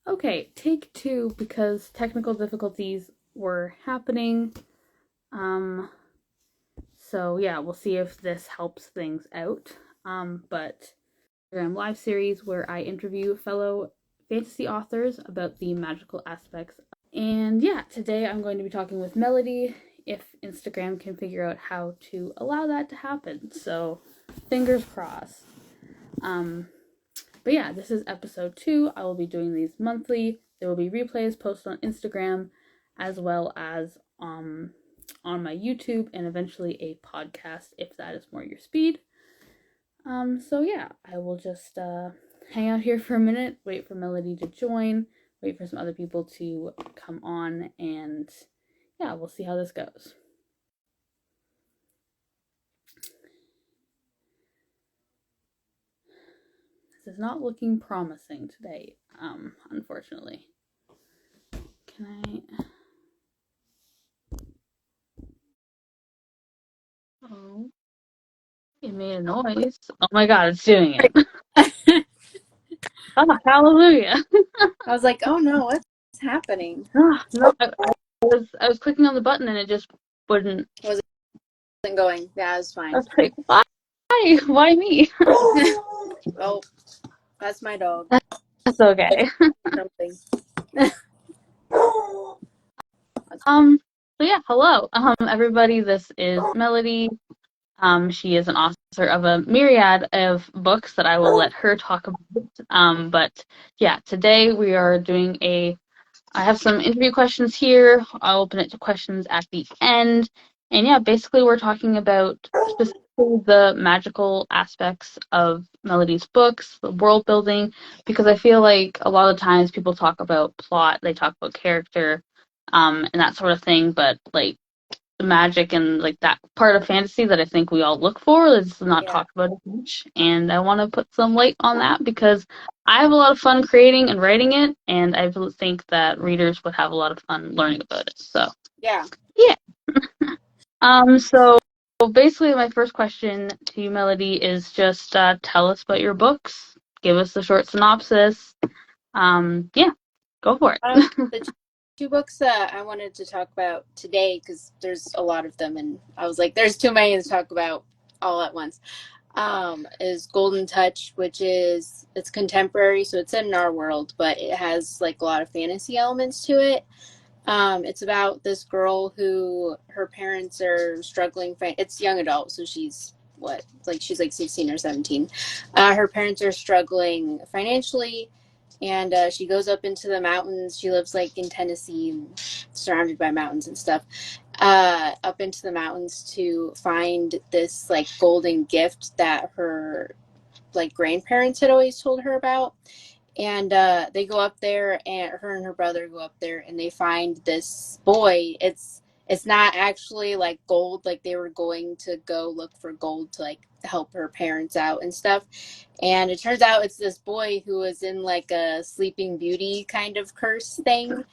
Okay, take two because technical difficulties were happening. Um, so yeah, we'll see if this helps things out. But Instagram live series where I interview fellow fantasy authors about the magical aspects. And yeah, today I'm going to be talking with Melody if Instagram can figure out how to allow that to happen. So fingers crossed. Um, But yeah, this is episode 2. I will be doing these monthly. There will be replays posted on Instagram as well as on my YouTube and eventually a podcast if that is more your speed. So yeah, I will just hang out here for a minute, wait for Melody to join, wait for some other people to come on, and yeah, we'll see how this goes. This is not looking promising today, unfortunately. Can I? Oh, it made a noise. Oh my god, it's doing it. Oh, hallelujah. I was like, oh no, what's happening? No, I was clicking on the button and it just wouldn't. Wasn't going. Yeah, it was I fine. was like, why? Why me? Oh, that's my dog. That's okay. Something. Um, so yeah, hello. Everybody, this is Melody. She is an author of a myriad of books that I will let her talk about. But yeah, today we are doing I have some interview questions here. I'll open it to questions at the end. And yeah, basically we're talking about specifically the magical aspects of Melody's books, the world building, because I feel like a lot of times people talk about plot, they talk about character, and that sort of thing, but like the magic and like that part of fantasy that I think we all look for is not Yeah. talked about as much. And I want to put some light on that because I have a lot of fun creating and writing it, and I think that readers would have a lot of fun learning about it. So Yeah. yeah. So basically, my first question to you, Melody, is just tell us about your books. Give us the short synopsis. Yeah, go for it. The two books that I wanted to talk about today, because there's a lot of them, and I was like, there's too many to talk about all at once. Is Golden Touch, which it's contemporary, so it's in our world, but it has like a lot of fantasy elements to it. It's about this girl who her parents are struggling. It's young adult, so she's she's like 16 or 17. Her parents are struggling financially, and she goes up into the mountains. She lives like in Tennessee, surrounded by mountains and stuff. Up into the mountains to find this like golden gift that her like grandparents had always told her about. And they go up there, and her and her brother go up there, and they find this boy. It's not actually like gold. Like they were going to go look for gold to like help her parents out and stuff. And it turns out it's this boy who was in like a Sleeping Beauty kind of curse thing,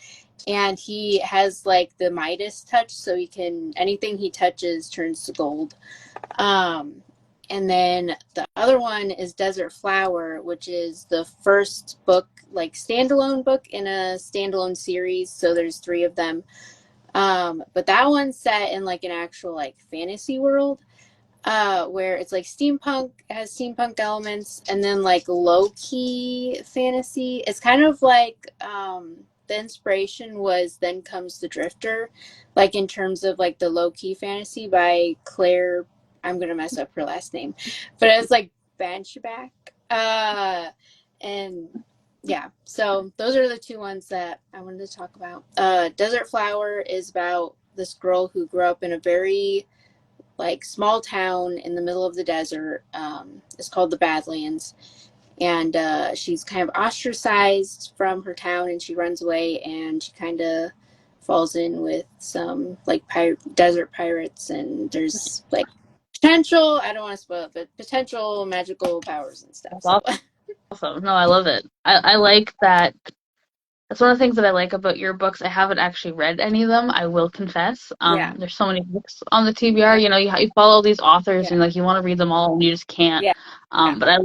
and he has like the Midas touch, so he can anything he touches turns to gold. Um, and then the other one is Desert Flower, which is the first book, like standalone book in a standalone series. So there's three of them. But that one's set in like an actual like fantasy world, where it's like steampunk, it has steampunk elements, and then like low key fantasy. It's kind of like the inspiration was Then Comes the Drifter, like in terms of like the low key fantasy by Claire. I'm gonna mess up her last name, but it's like Banshback. And yeah, so those are the two ones that I wanted to talk about. Desert Flower is about this girl who grew up in a very like small town in the middle of the desert. It's called the Badlands, and she's kind of ostracized from her town, and she runs away, and she kind of falls in with some like desert pirates, and there's like potential. I don't want to spoil it, but potential magical powers and stuff. So That's awesome. No, I love it. I like that. That's one of the things that I like about your books. I haven't actually read any of them, I will confess. yeah, There's so many books on the TBR. You know, you follow these authors yeah, and like you want to read them all and you just can't. yeah, yeah, But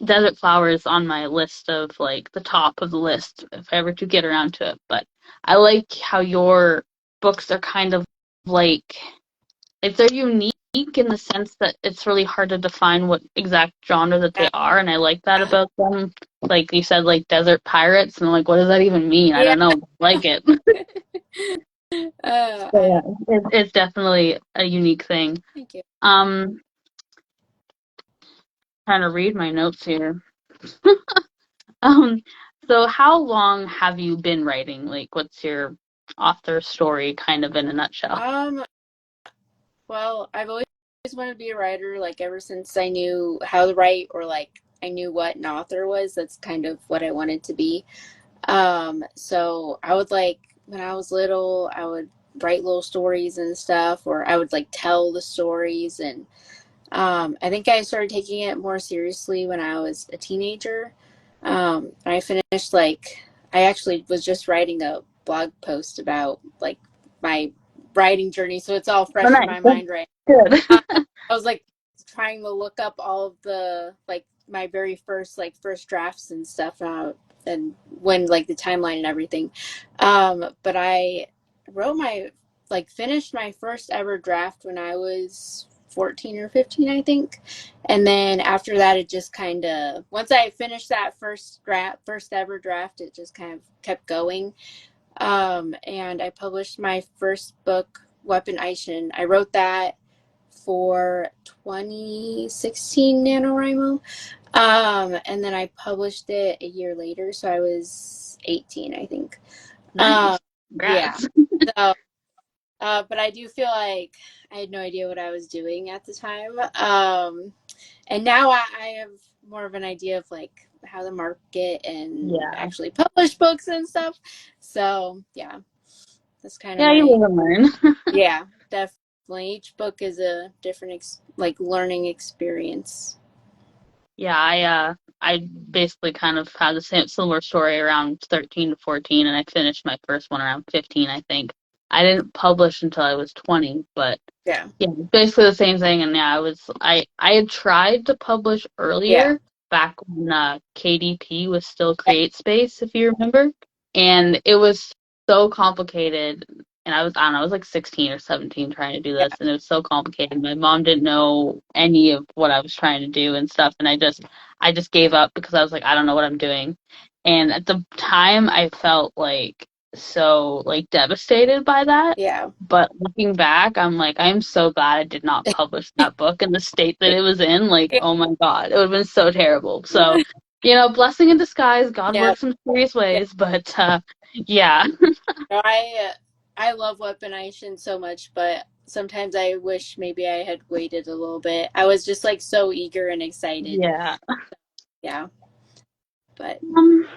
Desert Flowers on my list of like the top of the list if I ever do get around to it. But I like how your books are kind of like they're unique in the sense that it's really hard to define what exact genre that they are, and I like that Yeah. about them. Like you said, like desert pirates, and I'm like, what does that even mean? I Yeah. don't know. I like it. I So, yeah, it's definitely a unique thing. thank you. Um, Trying to read my notes here. Um, so how long have you been writing? Like, what's your author story kind of in a nutshell? Um, well, I've always wanted to be a writer, like ever since I knew how to write or like I knew what an author was. That's kind of what I wanted to be. So I would like when I was little, I would write little stories and stuff, or I would like tell the stories. And I think I started taking it more seriously when I was a teenager. I finished like I actually was just writing a blog post about like my writing journey, so it's all Oh, fresh in nice. my That's mind right. good. uh, I was like trying to look up all of the like my very first drafts and stuff, and when like the timeline and everything. But I wrote my like finished my first ever draft when I was 14 or 15, I think. And then after that, it just kind of once I finished that first ever draft, it just kind of kept going. And I published my first book, Weaponization. I wrote that for 2016 NaNoWriMo. And then I published it a year later, so I was 18, I think. Um, Nice. yeah. Congrats. So, but I do feel like I had no idea what I was doing at the time. And now I have more of an idea of like how to market and Yeah. actually publish books and stuff. So, yeah, that's kind of Yeah, you my, live and learn. yeah, definitely. Each book is a different, like, learning experience. Yeah, I basically kind of had the same similar story around 13 to 14, and I finished my first one around 15, I think. I didn't publish until I was 20, but Yeah. yeah, basically the same thing. And yeah, I had tried to publish Yeah. earlier back when KDP was still Yeah. Create Space, if you remember, and it was so complicated. And I don't know, I was like 16 or 17 trying to do Yeah. this, and it was so complicated. My mom didn't know any of what I was trying to do and stuff, and I just gave up because I was like, I don't know what I'm doing. And at the time, I felt like so like devastated by that, Yeah. but looking back, I'm like, I'm so glad I did not publish that book in the state that it was in. Like, Yeah. oh my God, it would have been so terrible. So, blessing in disguise. God Yeah. works in mysterious Yeah. ways, but yeah. No, I love weaponization so much, but sometimes I wish maybe I had waited a little bit. I was just like so eager and excited. Yeah. Yeah. But Um,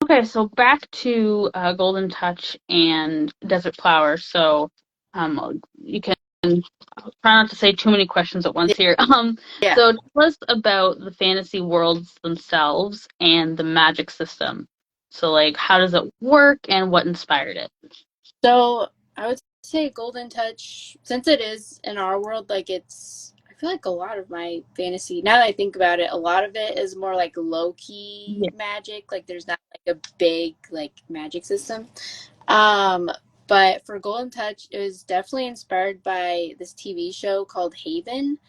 okay, so back to Golden Touch and Desert Flower. So, you can try not to say too many questions at once here. yeah. So tell us about the fantasy worlds themselves and the magic system. So, like, how does it work and what inspired it? So I would say Golden Touch, since it is in our world, like I feel like a lot of my fantasy, now that I think about it, a lot of it is more like low key Yeah. magic. Like there's not like a big like magic system. Um, but for Golden Touch, it was definitely inspired by this TV show called Haven.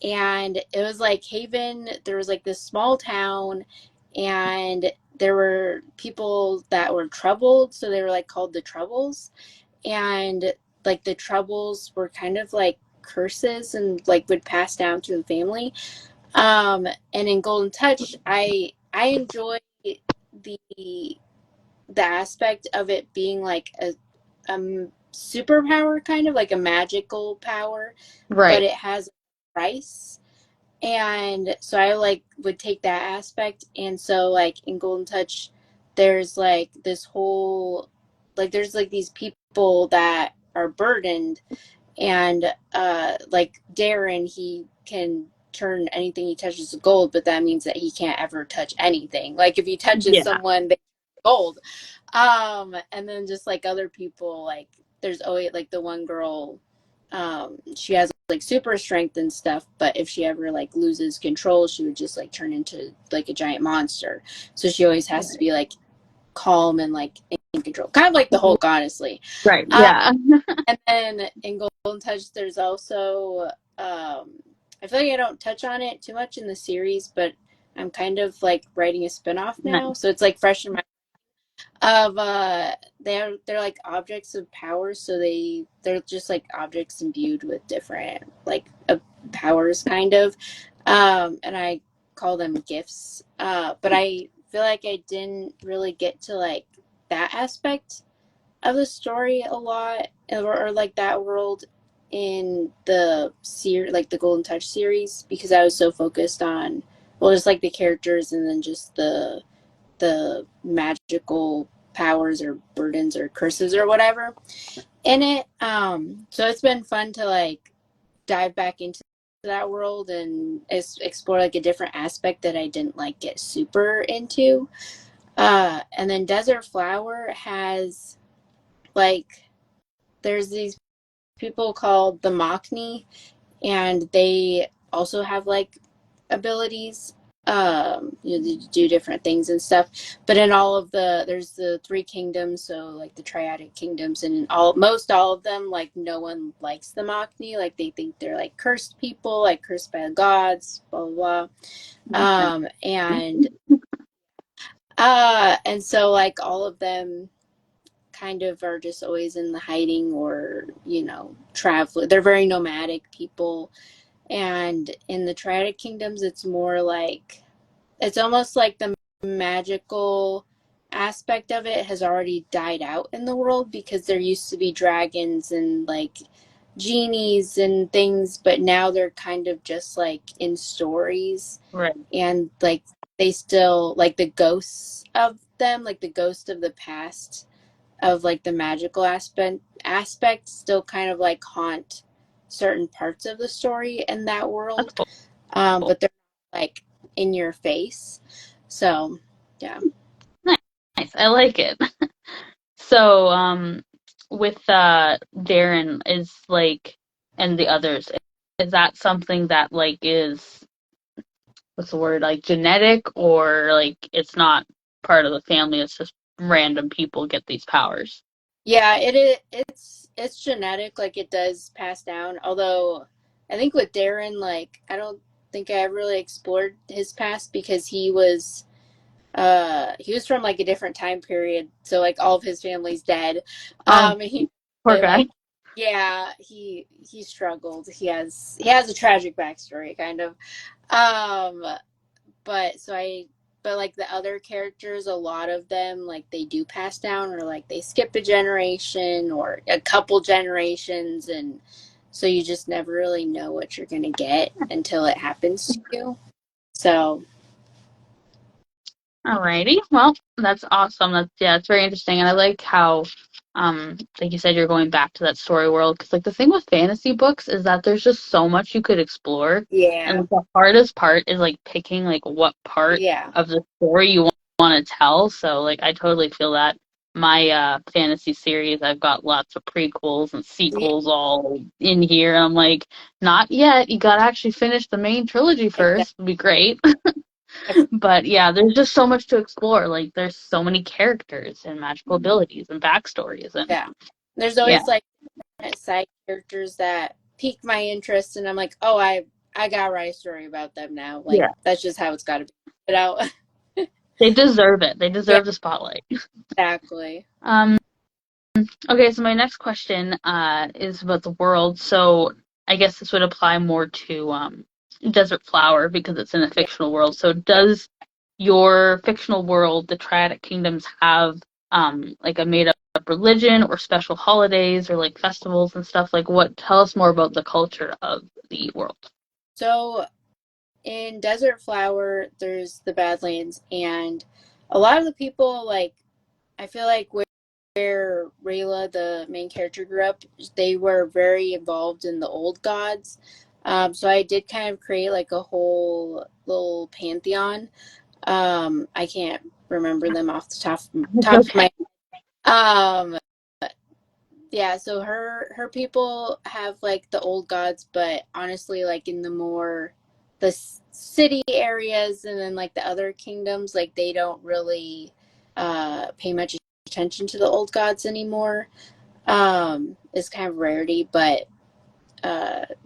And it was like Haven, there was like this small town, and there were people that were troubled. So they were like called the Troubles. And like the Troubles were kind of like curses and like would pass down through the family. And in Golden Touch, I enjoy the the aspect of it being like a superpower, kind of like a magical power, but Right. it has a price. And so I like would take that aspect. And so like in Golden Touch, there's like this whole like there's like these people that are burdened, and like Darren, he can turn anything he touches to gold, but that means that he can't ever touch anything. Like if he touches Yeah. someone, they gold. And then just like other people, like there's always like the one girl, She has like super strength and stuff, but if she ever like loses control, she would just like turn into like a giant monster. So she always has to be like calm and like in control, kind of like the Hulk, honestly. Right. Um, Yeah. and then in Golden Touch, there's also I feel like I don't touch on it too much in the series, but I'm kind of like writing a spinoff now, Nice. so it's like fresh in my of they're like objects of power, so they're just like objects imbued with different like powers, kind of, and I call them gifts, but I feel like I didn't really get to like that aspect of the story a lot, or like that world in the like the Golden Touch series, because I was so focused on, well, just like the characters, and then just the magical powers or burdens or curses or whatever in it. So it's been fun to like dive back into that world and explore like a different aspect that I didn't like get super into. And then Desert Flower has like, there's these people called the Mockney, and they also have like abilities, to do different things and stuff. But in all of there's the three kingdoms, so like the triadic kingdoms, and in all of them, like no one likes the Mockney. Like they think they're like cursed people, like cursed by the gods, blah blah blah. And so like all of them kind of are just always in the hiding, or travel. They're very nomadic people. And in the triadic kingdoms, it's more like, it's almost like the magical aspect of it has already died out in the world, because there used to be dragons and like genies and things, but now they're kind of just like in stories. Right. And like they still like the ghosts of them, like the ghost of the past of like the magical aspect still kind of like haunt certain parts of the story in that That's world. cool. But they're like in your face. So yeah. Nice. Nice. I like it. So, with Darren is like, and the others, is that something that like is, what's the word, like genetic, or like it's not part of the family, it's just random people get these powers? Yeah, it's genetic, like it does pass down. Although I think with Darren, like I don't think I ever really explored his past, because he was from like a different time period, so like all of his family's dead. Oh, And he poor guy. like, yeah, he struggled. He has a tragic backstory, kind of. um but so I but like the other characters, a lot of them like they do pass down, or like they skip a generation or a couple generations, and so you just never really know what you're gonna get until it happens to you. So Alrighty. Well, that's awesome. That's, yeah, it's very interesting, and I like how, like you said, you're going back to that story world, because like the thing with fantasy books is that there's just so much you could explore, and yeah, like, the hardest part is like picking like what part yeah, of the story you want to tell. So like I totally feel that. My fantasy series, I've got lots of prequels and yeah, sequels all in here, and I'm like, not yet. You gotta actually finish the main trilogy exactly. first. Would be great. But yeah, there's just so much to explore. Like there's so many characters and magical abilities and backstories, and Yeah, there's yeah, always like side characters that pique my interest, and I'm like, oh, I gotta write a story about them now. Like yeah, that's just how it's got to be put out. they deserve it. They Yeah, deserve the spotlight. exactly. Um, okay, so my next question is about the world. So I guess this would apply more to Desert Flower, because it's in a Yeah, fictional world. So yeah. does your fictional world, the Triadic Kingdoms, have like a made up religion or special holidays or like festivals and stuff? Like what, tell us more about the culture of the world. So in Desert Flower, there's the Badlands, and a lot of the people like, I feel like where Rayla, the main character, grew up, they were very involved in the old gods. So I did kind of create like a whole little pantheon. I can't remember them off the top It's of my okay. um Yeah, so her people have like the old gods, but honestly, like in the more the city areas and then like the other kingdoms, like they don't really pay much attention to the old gods anymore. It's kind of rarity, but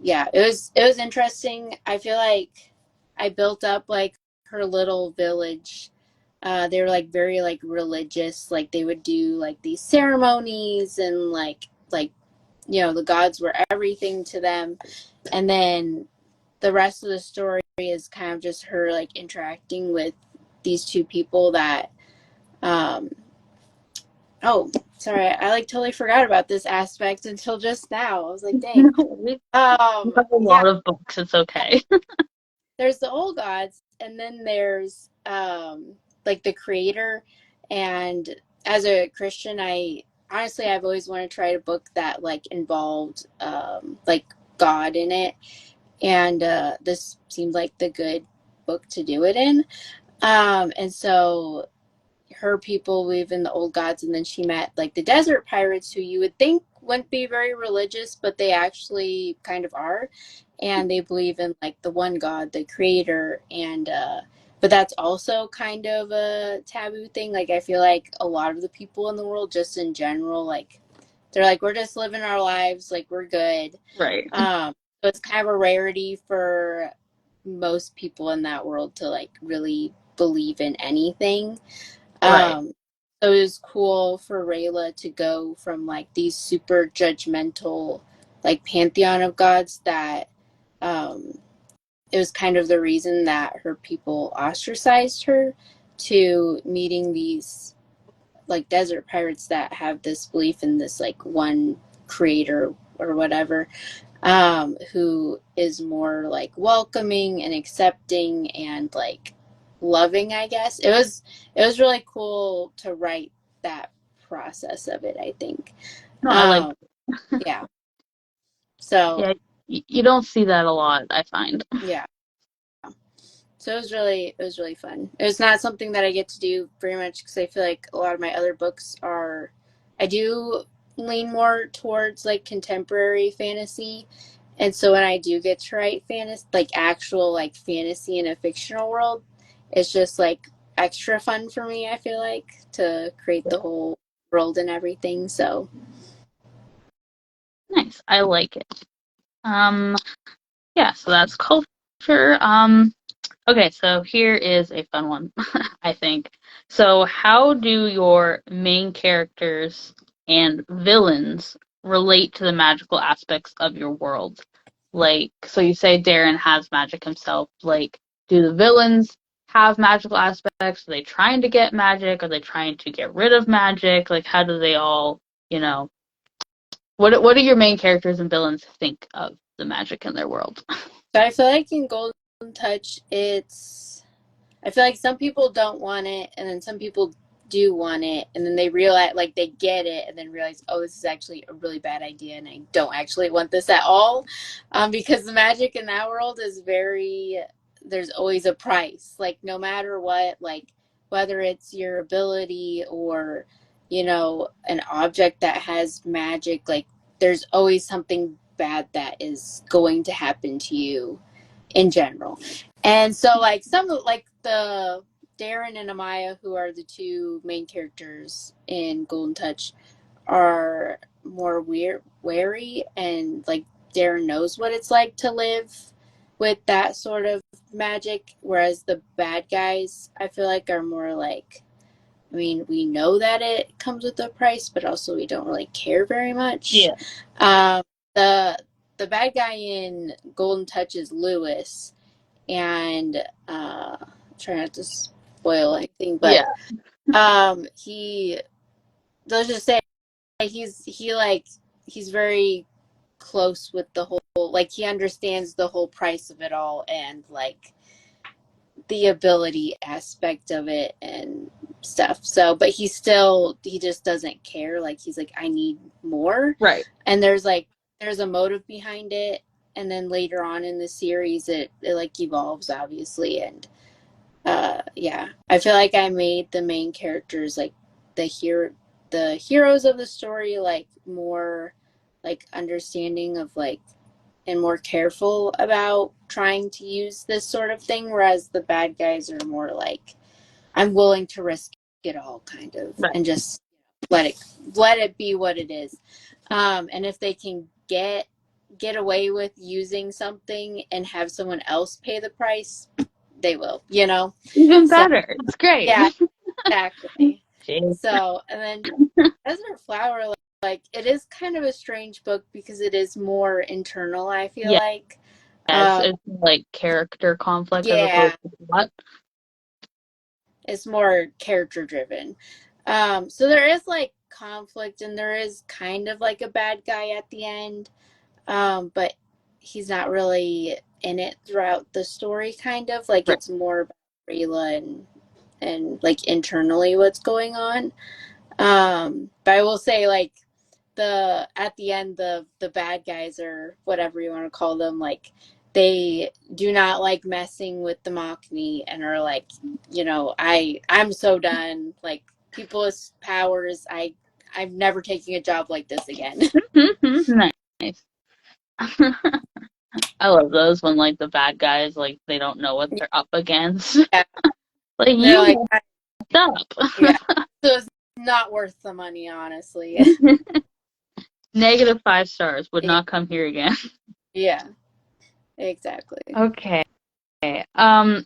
yeah, it was interesting. I feel like I built up like her little village. They were like very like religious, like they would do like these ceremonies and like the gods were everything to them. And then the rest of the story is kind of just her like interacting with these two people that um oh, sorry, I like totally forgot about this aspect until just now. I was like, dang. No, we have a Yeah, lot of books. It's okay. there's the old gods, and then there's like the creator. And as a Christian, I honestly I've always wanted to try a book that like involved like God in it, and this seemed like the good book to do it in. And so her people believe in the old gods, and then she met like the desert pirates, who you would think wouldn't be very religious, but they actually kind of are, and they believe in like the one god, the creator. And but that's also kind of a taboo thing. Like I feel like a lot of the people in the world, just in general, like they're like, we're just living our lives, like we're good. Right. So it's kind of a rarity for most people in that world to like really believe in anything. Right. um, so it was cool for Rayla to go from like these super judgmental, like pantheon of gods that um, it was kind of the reason that her people ostracized her, to meeting these like desert pirates that have this belief in this like one creator or whatever, who is more like welcoming and accepting and like loving, I guess. It was really cool to write that process of it, I think. No, I like. Um, yeah. So Yeah, you don't see that a lot, I find. yeah. So it was really fun. It was not something that I get to do very much because I feel like a lot of my other books are, I do lean more towards like contemporary fantasy. And so when I do get to write fantasy, like actual like fantasy in a fictional world, it's just like extra fun for me, I feel like, to create the whole world and everything. So Nice. I like it. Um, yeah, so that's culture. Okay, so here is a fun one, I think. So, how do your main characters and villains relate to the magical aspects of your world? Like, so you say Darren has magic himself. Like, do the villains have magical aspects? Are they trying to get magic? Are they trying to get rid of magic? Like, how do they all, you know, what do your main characters and villains think of the magic in their world? but I feel like in Golden Touch, I feel like some people don't want it, and then some people do want it, and then they realize, like, they get it, and then realize, oh, this is actually a really bad idea, and I don't actually want this at all, because the magic in that world is very. There's always a price, like no matter what, like whether it's your ability or an object that has magic, like there's always something bad that is going to happen to you in general. And so like some like the Darren and Amaya, who are the two main characters in Golden Touch, are more wary, and like Darren knows what it's like to live with that sort of magic, whereas the bad guys, I feel like, are more like, I mean, we know that it comes with a price, but also we don't really care very much. Yeah. Um, the the bad guy in Golden Touch is Lewis, and try not to spoil anything, but Yeah. he, let's just say, he's very close with the whole, like he understands the whole price of it all, and like the ability aspect of it and stuff. So, but he just doesn't care. Like he's like, I need more. Right. And there's a motive behind it. And then later on in the series, it like evolves, obviously. And yeah, I feel like I made the main characters like the hero. the heroes of the story like more like understanding of like and more careful about trying to use this sort of thing, whereas the bad guys are more like I'm willing to risk it all kind of Right. and just let it let it be what it is. And if they can get away with using something and have someone else pay the price, they will, you know? Even So better. It's great. yeah, exactly. Jeez. So and then Desert Flower, like it is kind of a strange book because it is more internal, I feel Yeah, like. it's, Um, it's like character conflict as opposed yeah, to what? it's more character driven. So there is like conflict and there is kind of like a bad guy at the end. But he's not really in it throughout the story, kind of. Like Right. it's more about Rayla and like internally what's going on. But I will say like the at the end the bad guys or whatever you want to call them, like they do not like messing with the Mockney and are like, I'm so done. Like people with powers, I'm never taking a job like this again. Nice. I love those when like the bad guys like they don't know what they're up against. Yeah. Like They're you like, messed up. yeah. So it's not worth the money, honestly. Negative 5 stars. Would not come here again. Yeah, exactly. Okay.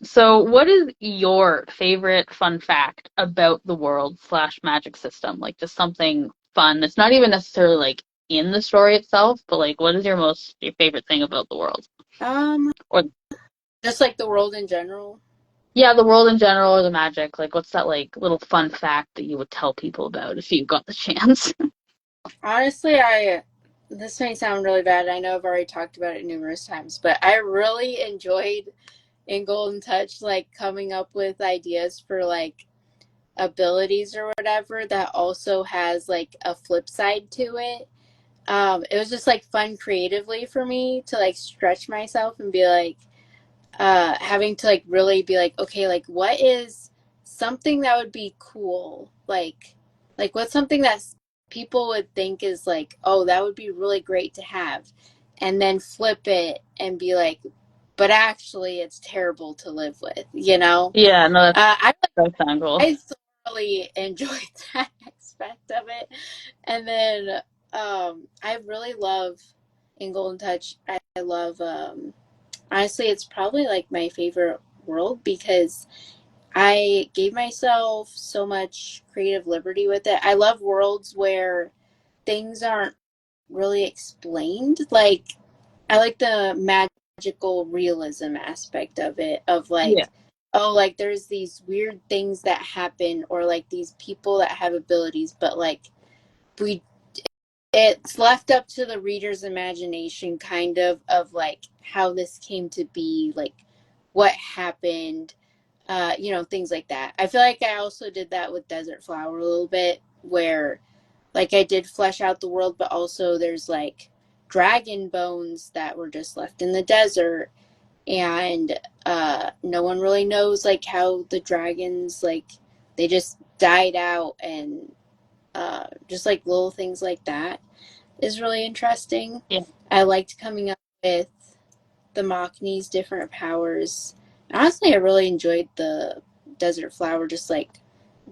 So what is your favorite fun fact about the world slash magic system? Like just something fun. It's not even necessarily like in the story itself, but like what is your favorite thing about the world? Um, Or just like the world in general. yeah, the world in general or the magic. Like what's that like little fun fact that you would tell people about if you got the chance? Honestly, this may sound really bad. I know I've already talked about it numerous times, but I really enjoyed in Golden Touch like coming up with ideas for like abilities or whatever that also has like a flip side to it. It was just like fun creatively for me to like stretch myself and be like having to like really be like, okay, like what is something that would be cool, like what's something that people would think is like, oh, that would be really great to have, and then flip it and be like, but actually it's terrible to live with, you know. Yeah, no, uh, i that's sound cool. I thoroughly enjoyed that aspect of it. And then I really love in Golden Touch, I love honestly, it's probably like my favorite world because I gave myself so much creative liberty with it. I love worlds where things aren't really explained. Like, I like the magical realism aspect of it, of Yeah. like, oh, like there's these weird things that happen, or like these people that have abilities, but like, we it's left up to the reader's imagination kind of like how this came to be, like what happened, things like that. I feel like I also did that with Desert Flower a little bit, where like I did flesh out the world, but also there's like dragon bones that were just left in the desert, and no one really knows like how the dragons, like they just died out, and just like little things like that is really interesting. Yeah. I liked coming up with the Mockney's different powers. Honestly, I really enjoyed the Desert Flower, just like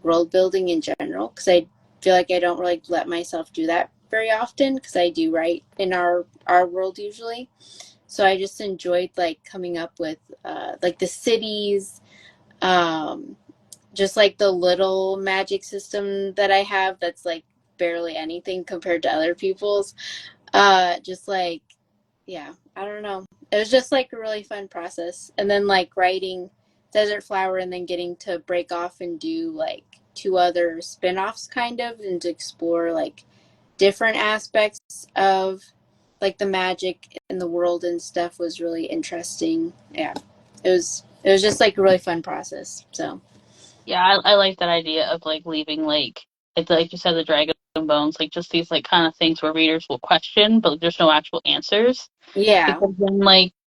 world building in general, because I feel like I don't really let myself do that very often because I do write in our world usually. So I just enjoyed like coming up with like the cities, um, just like the little magic system that I have that's like barely anything compared to other people's. Just like, yeah, I don't know. It was just like a really fun process. And then like writing Desert Flower and then getting to break off and do like two other spin-offs kind of, and to explore like different aspects of like the magic in the world and stuff was really interesting. Yeah. It was just like a really fun process. So Yeah, I like that idea of like leaving like you said, the dragon bones, like just these like kind of things where readers will question, but there's no actual answers. yeah. Because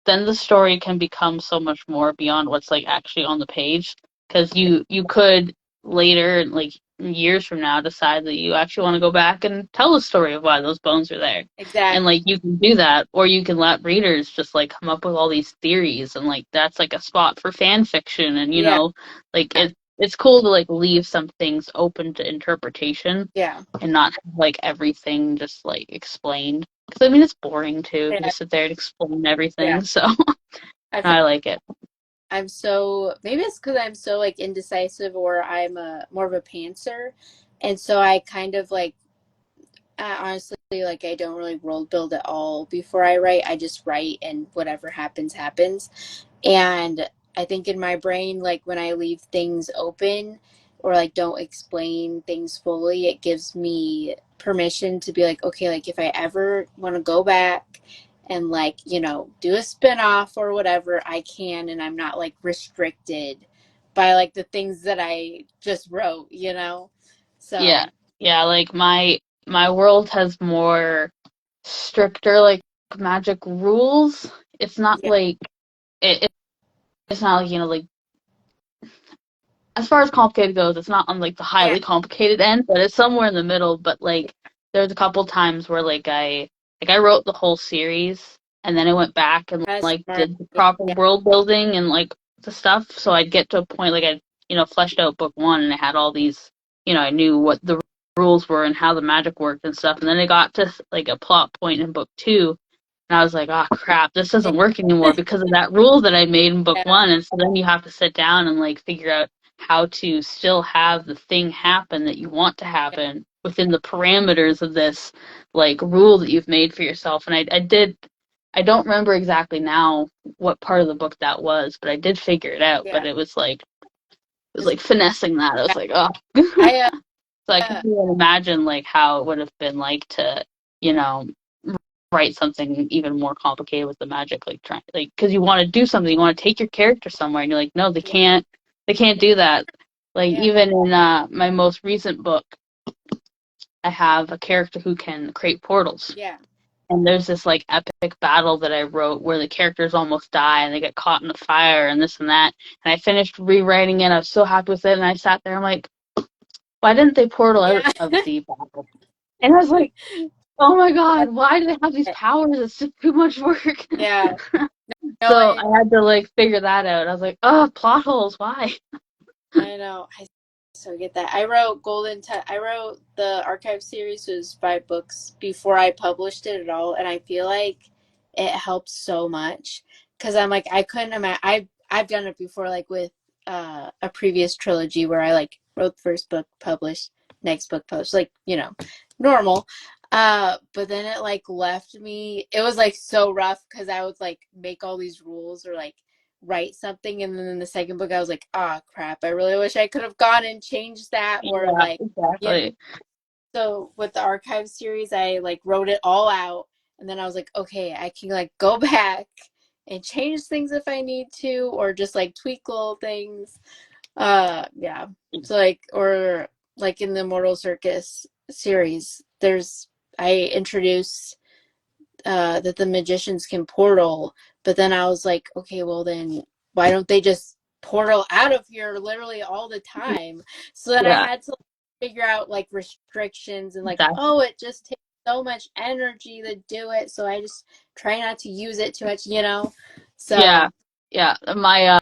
then the story can become so much more beyond what's like actually on the page. Because you could later like years from now decide that you actually want to go back and tell the story of why those bones are there. And Exactly. like you can do that, or you can let readers just like come up with all these theories, and like that's like a spot for fan fiction. And Yeah. like it's cool to like leave some things open to interpretation Yeah. and not have like everything just like explained. Because I mean it's boring too if you Yeah. just sit there and explain everything. Yeah. So I feel I like it. I'm so, maybe it's because I'm so like indecisive, or I'm a more of a pantser, and so I kind of like, honestly, like I don't really world build at all before I write. I just write, and whatever happens happens. And I think in my brain, like when I leave things open or like don't explain things fully, it gives me permission to be like, okay, like if I ever want to go back and like, do a spin-off or whatever, I can, and I'm not like restricted by like the things that I just wrote. Yeah. So Yeah, like my world has more stricter like magic rules. It's not yeah, like it's not like, like as far as complicated goes, it's not on like the yeah, highly complicated end, but it's somewhere in the middle. But like there's a couple times where I wrote the whole series and then I went back and that's like smart. did the Yeah, proper yeah, world building and like the stuff. So I'd get to a point like I fleshed out book one and I had all these I knew what the rules were and how the magic worked and stuff. And then I got to like a plot point in book two and I was like, oh crap, this doesn't work anymore because of that rule that I made in book yeah, one. And so then you have to sit down and like figure out how to still have the thing happen that you want to yeah, happen within the parameters of this like rule that you've made for yourself. And I don't remember exactly now what part of the book that was, but I did figure it out. But yeah. it was like finessing that. I was like, oh. I So I can uh, even imagine like how it would have been like to, you know, write something even more complicated with the magic, like trying like because you want to do something, you want to take your character somewhere, and you're like, no, yeah, they can't do that. Like yeah, even in my most recent book, I have a character who can create portals. yeah. And there's this like epic battle that I wrote where the characters almost die and they get caught in the fire and this and that. And I finished rewriting it. I was so happy with it. And I sat there, I'm like, why didn't they portal out Yeah. of the battle? And I was like, oh my That's god, why do they have these it. powers? It's just too much work. Yeah. No, So I had to like figure that out. I was like, oh, plot holes, why? I know. I so get that. I wrote I wrote the archive series, was 5 books before I published it at all, and I feel like it helped so much because I'm like I couldn't imagine. I've done it before, like with a previous trilogy where I like wrote the first book, published, next book published, like normal. But then it like left me. It was like so rough because I would like make all these rules or like write something, and then in the second book I was like, ah, oh, crap, I really wish I could have gone and changed that, or Yeah, like, you know exactly. so with the archive series I like wrote it all out, and then I was like, okay, I can like go back and change things if I need to, or just like tweak little things. Yeah. So like, or like in the Mortal Circus series, I introduce that the magicians can portal, but then I was like, okay, well then why don't they just portal out of here literally all the time? So then I Yeah, had to figure out like restrictions, and like, exactly. oh, it just takes so much energy to do it, so I just try not to use it too much. Yeah, So yeah. My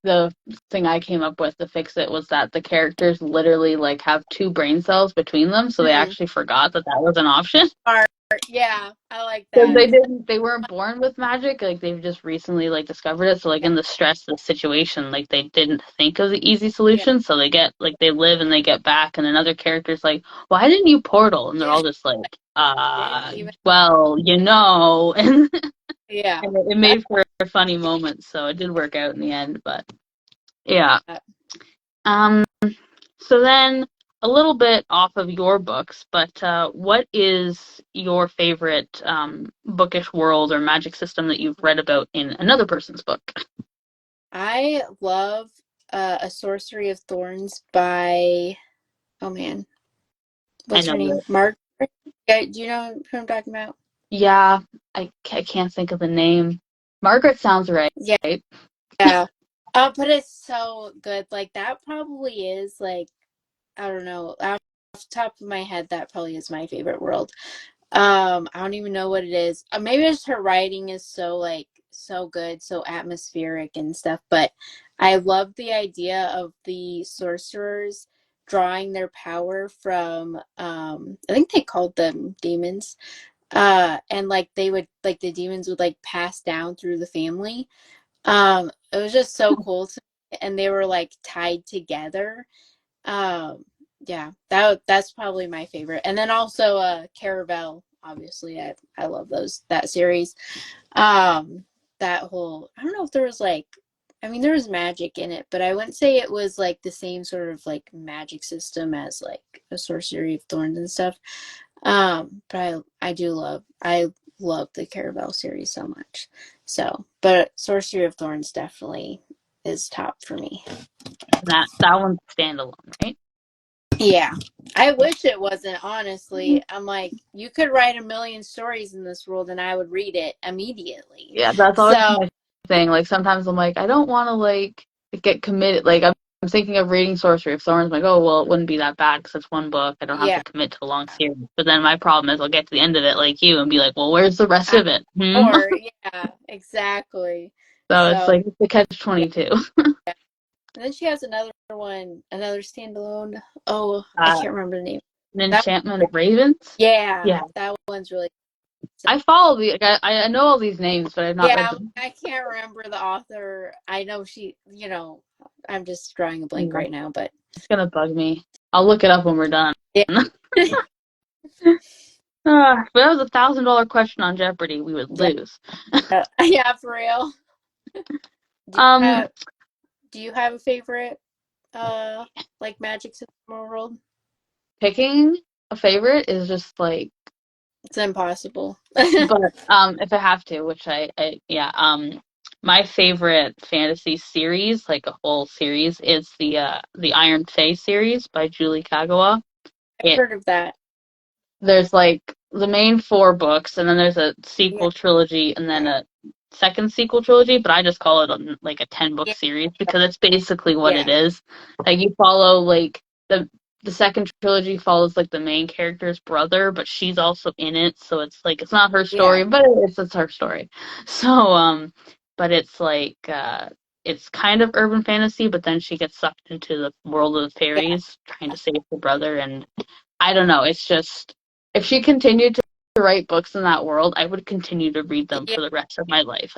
the thing I came up with to fix it was that the characters literally like have two brain cells between them, so they mm, actually forgot that that was an option. art, yeah, I like Because that. they weren't born with magic, like they've just recently like discovered it. So like Yeah, in the stress of the situation, like they didn't think of the easy yeah, solution. So they get like they live and they get back, and another character's like, why didn't you portal? And they're yeah, all just like, didn't even, well, and yeah, and it that's made for a funny moment. So it did work out in the end, but yeah. that. Um. So then, a little bit off of your books, but what is your favorite bookish world or magic system that you've read about in another person's book? I love A Sorcery of Thorns by, oh man, I what's her know name? that. Mark. Yeah, do you know who I'm talking about? Yeah, I can't think of the name. Margaret sounds right. Yeah, yeah. But it's so good. Like that probably is like. I don't know. Off the top of my head, that probably is my favorite world. I don't even know what it is. Maybe it's her writing is so like so good, so atmospheric and stuff. But I love the idea of the sorcerers drawing their power from. I think they called them demons. And like they would like the demons would like pass down through the family. It was just so cool to me, and they were like tied together. um, yeah, that's probably my favorite. And then also Caravel, obviously. I love that series. Um, that whole I don't know if there was like I mean there was magic in it, but I wouldn't say it was like the same sort of like magic system as like a Sorcery of Thorns and stuff. But I love the Caravel series so much. So, but Sorcery of Thorns definitely is top for me. That one's standalone, right? Yeah. I wish it wasn't, honestly. I'm like, you could write a million stories in this world and I would read it immediately. Yeah, that's always So, my thing. Like sometimes I'm like, I don't want to like get committed. Like I'm thinking of reading Sorcery of Thorns. I'm like, oh well, it wouldn't be that bad because it's one book. I don't have yeah. to commit to a long series. But then my problem is I'll get to the end of it like you and be like, well, where's the rest I, of it? Hmm? or, yeah, exactly. So it's So, like the catch yeah. 22. And then she has another one, another standalone. Oh, I Uh, can't remember the name. An That, Enchantment of Ravens. yeah, Yeah, that one's really, so, I follow the. Like, I know all these names, but I've not read yeah, them. I can't remember the author. I know I'm just drawing a blank Yeah, right now, but it's gonna bug me. I'll look it up when we're done. yeah. If that was $1,000 question on Jeopardy, we would Yeah, lose. yeah, for real. Do you Um, have Do you have a favorite like magic system or world? Picking a favorite is just like, It's impossible. but if I have to, which yeah, my favorite fantasy series, like a whole series, is the Iron Fey series by Julie Kagawa. I've heard of that. There's like the main four books, and then there's a Yeah, sequel trilogy, and then a second sequel trilogy. But I just call it like a 10 book yeah, series because it's basically what it yeah, is. Like you follow like the second trilogy follows like the main character's brother, but she's also in it, so it's like it's not her yeah, story, but it's her story. So but it's like it's kind of urban fantasy, but then she gets sucked into the world of the yeah, fairies trying to save her brother, and I don't know. It's just if she continued to write books in that world, I would continue to read them yeah, for the rest of my life.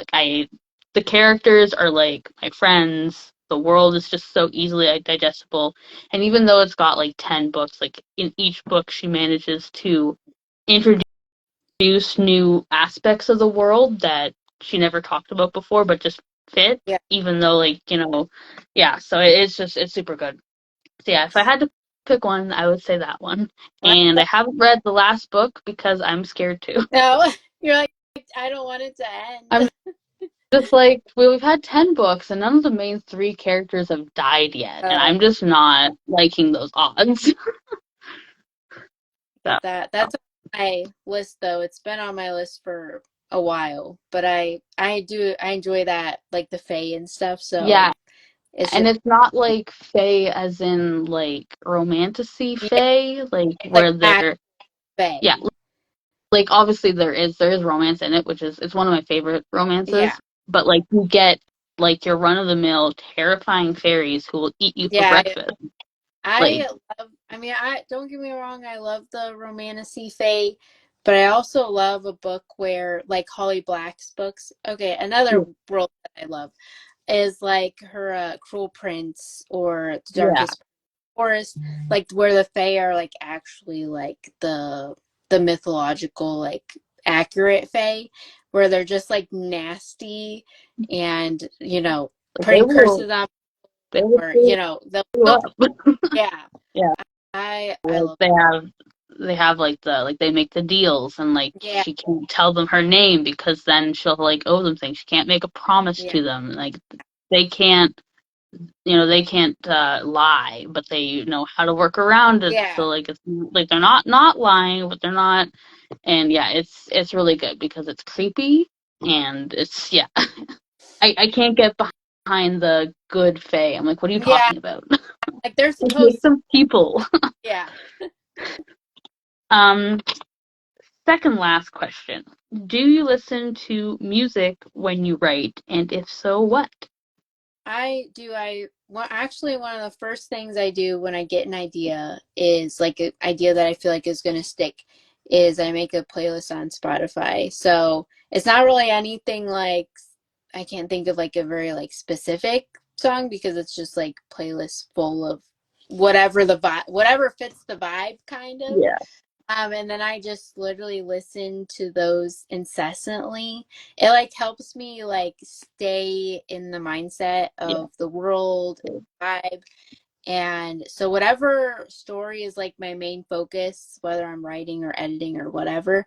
The characters are like my friends. The world is just so easily digestible, and even though it's got like 10 books, like in each book, she manages to introduce new aspects of the world that she never talked about before, but just fit. yeah. Even though, like yeah. So it's super good. So yeah, if I had to pick one, I would say that one. I And I love, haven't read the last book because I'm scared to. no, you're like I don't want it to I'm end. just like, well, we've had 10 books and none of the main three characters have died yet, and Oh, I'm just not liking those odds. So, get that. That's on my list though. It's been on my list for a while, but I enjoy that like the Fae and stuff. So yeah, it's and just it's not like Fae as in like romantasy yeah, Fae, like like where act they're yeah, Fae. like obviously there is romance in it, which is it's one of my favorite Yeah, romances. But like you get like your run of the mill terrifying fairies who will eat you for yeah. breakfast. Like I I mean, I don't get me wrong, I love the romantasy fae, but I also love a book where, like Holly Black's books. Okay, another world that I love is like her Cruel Prince or The yeah, Darkest Forest, like where the fae are like actually like the mythological, like accurate fae, where they're just like nasty and they putting will curses on, they will or screw you they'll up. yeah. Yeah, I like love they have like they make the deals, and like yeah, she can't tell them her name because then she'll like owe them things. She can't make a promise yeah, to them. Like they can't they can't lie, but they know how to work around it. yeah, So like it's like they're not lying, but they're not. And yeah, it's really good because it's creepy and it's yeah. I can't get behind behind the good Fae. I'm like, what are you Yeah, talking about? like they're Like, make supposed to. them people. Yeah. Um, Second last question. Do you listen to music when you write? And if so, what? I do. Actually, one of the first things I do when I get an idea is like an idea that I feel like is going to stick is I make a playlist on Spotify. So it's not really anything like I can't think of like a very like specific song because it's just like playlist full of whatever the vibe, whatever fits the vibe kind of. Yeah. And then I just literally listen to those incessantly. It like helps me like stay in the mindset Yeah. of the world and vibe. And so whatever story is like my main focus, whether I'm writing or editing or whatever,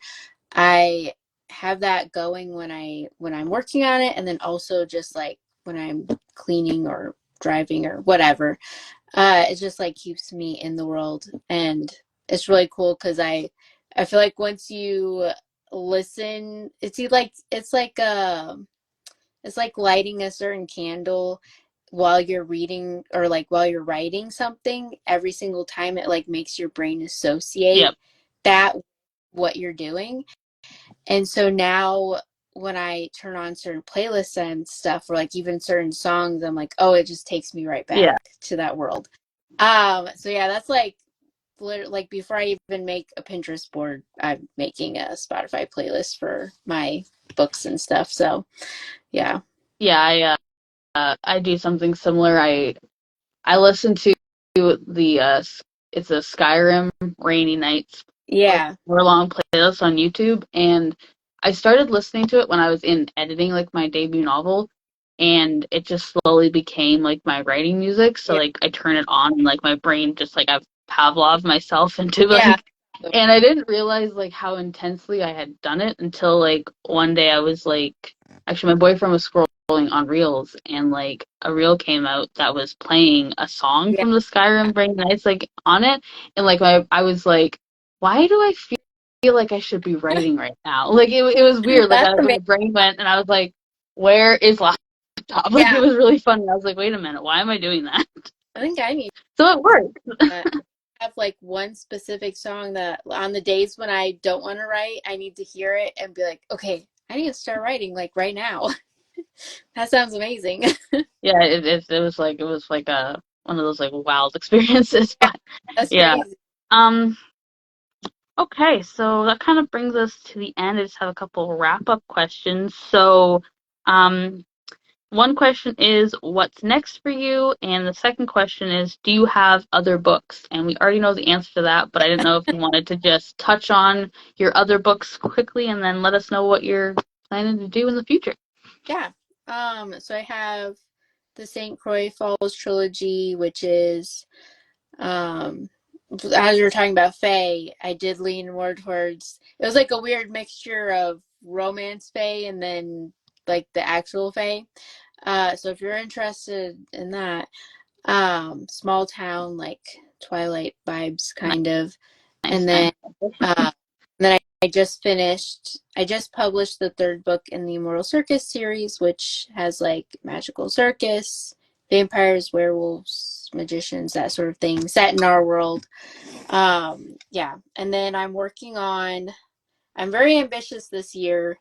I have that going when I'm working on it, and then also just like when I'm cleaning or driving or whatever. It just like keeps me in the world, and it's really cool because I feel like once you listen, it's like lighting a certain candle while you're reading or like while you're writing something. Every single time it like makes your brain associate Yep. that what you're doing. And so now when I turn on certain playlists and stuff, or like even certain songs, I'm like, oh, it just takes me right back Yeah. to that world. So yeah, that's like before I even make a Pinterest board, I'm making a Spotify playlist for my books and stuff. So yeah. Yeah, I do something similar. I listen to the it's a Skyrim Rainy Nights like Yeah. hour-long playlist on YouTube, and I started listening to it when I was in editing like my debut novel, and it just slowly became like my writing music. So Yeah. like I turn it on and like my brain just like I've Pavlov myself into Yeah. like, and I didn't realize like how intensely I had done it until like one day I was like, actually my boyfriend was scrolling on Reels, and like a reel came out that was playing a song Yeah. from the Skyrim Brain Nights like on it, and like I was like, why do I feel like I should be writing right now? Like it was weird. Like That's my amazing. brain went, and I was like, where is laptop? Like it Yeah. was really funny. I was like, wait a minute, why am I doing that? I think I need So it worked. to have like one specific song that on the days when I don't want to write, I need to hear it and be like, okay, I need to start writing like right now. That sounds amazing. Yeah, it was like a one of those like wild experiences. Yeah, But that's yeah. crazy. Um. Okay, so that kind of brings us to the end. I just have a couple wrap up questions. So, um, one question is, what's next for you? And the second question is, do you have other books? And we already know the answer to that, but I didn't know if you wanted to just touch on your other books quickly and then let us know what you're planning to do in the future. Yeah. So I have the St. Croix Falls trilogy, which is um as we were talking about Faye, I did lean more towards it was like a weird mixture of romance Faye and then like the actual Faye. So if you're interested in that, small town like Twilight vibes kind of. Nice, And nice. I just published the third book in the Immortal Circus series, which has like magical circus, vampires, werewolves, magicians, that sort of thing, set in our world. Yeah. And then I'm very ambitious this year.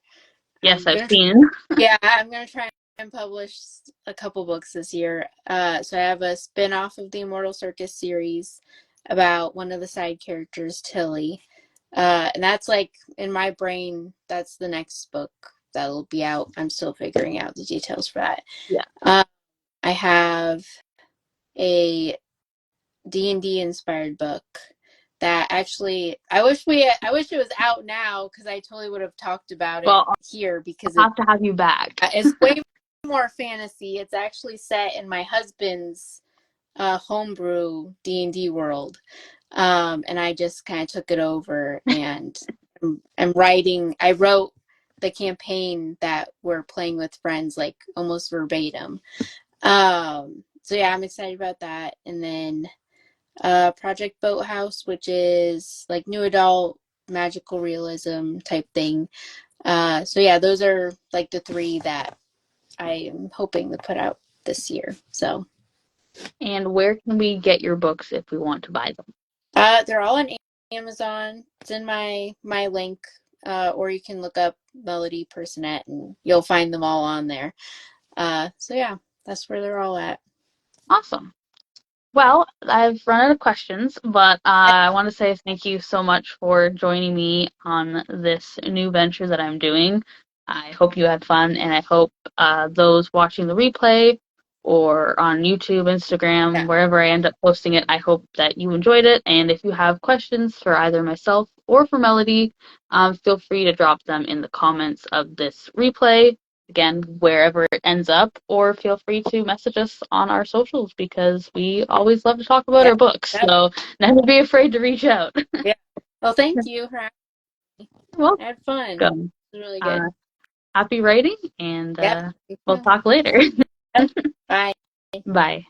Yes, I'm I've gonna seen. Yeah, I'm gonna try and publish a couple books this year. So I have a spin-off of the Immortal Circus series about one of the side characters, Tilly. And that's like in my brain, that's the next book that'll be out. I'm still figuring out the details for that. Yeah. Uh, I have a D&D inspired book that actually I wish it was out now because I totally would have talked about it Well, here because I'll have to have you back. it's way more fantasy. It's actually set in my husband's homebrew D&D world. And I just kind of took it over and I'm writing. I wrote the campaign that we're playing with friends like almost verbatim. So yeah, I'm excited about that. And then Project Boathouse, which is like new adult magical realism type thing. So yeah, those are like the three that I am hoping to put out. this year. So And where can we get your books if we want to buy them? they're all on Amazon. It's in my link, or you can look up Melody Personette and you'll find them all on there. So yeah, that's where they're all at. Awesome. Well, I've run out of questions, but I want to say thank you so much for joining me on this new venture that I'm doing. I hope you had fun, and I hope those watching the replay or on YouTube, Instagram, Yeah, wherever I end up posting it, I hope that you enjoyed it. And if you have questions for either myself or for Melody, feel free to drop them in the comments of this replay again, wherever it ends up, or feel free to message us on our socials because we always love to talk about yeah, our books. yeah. So never be afraid to reach out. Yeah. Well, thank you for having me. You're I had fun. welcome. It was really Uh, good. Happy writing, and Yep. You we'll too. talk later. Yep. Bye. Bye.